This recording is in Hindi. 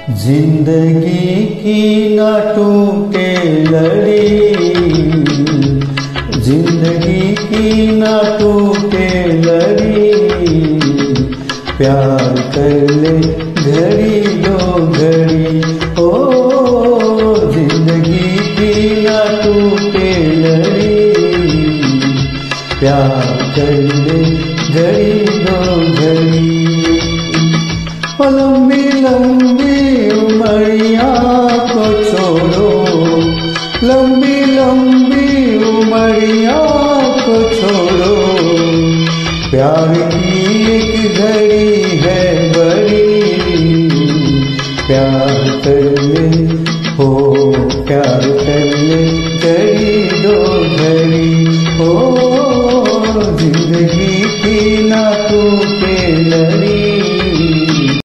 जिंदगी की ना टूटे लड़ी, जिंदगी की ना टूटे लड़ी, प्यार कर ले घड़ी दो घड़ी। ओ जिंदगी की ना टूटे लड़ी, प्यार कर ले घड़ी दो घड़ी। लंबी लंबी उमरिया को छोड़ो, लंबी लंबी उमरिया को छोड़ो, प्यार की एक घड़ी है बड़ी, प्यार कर ले हो प्यार कर ले।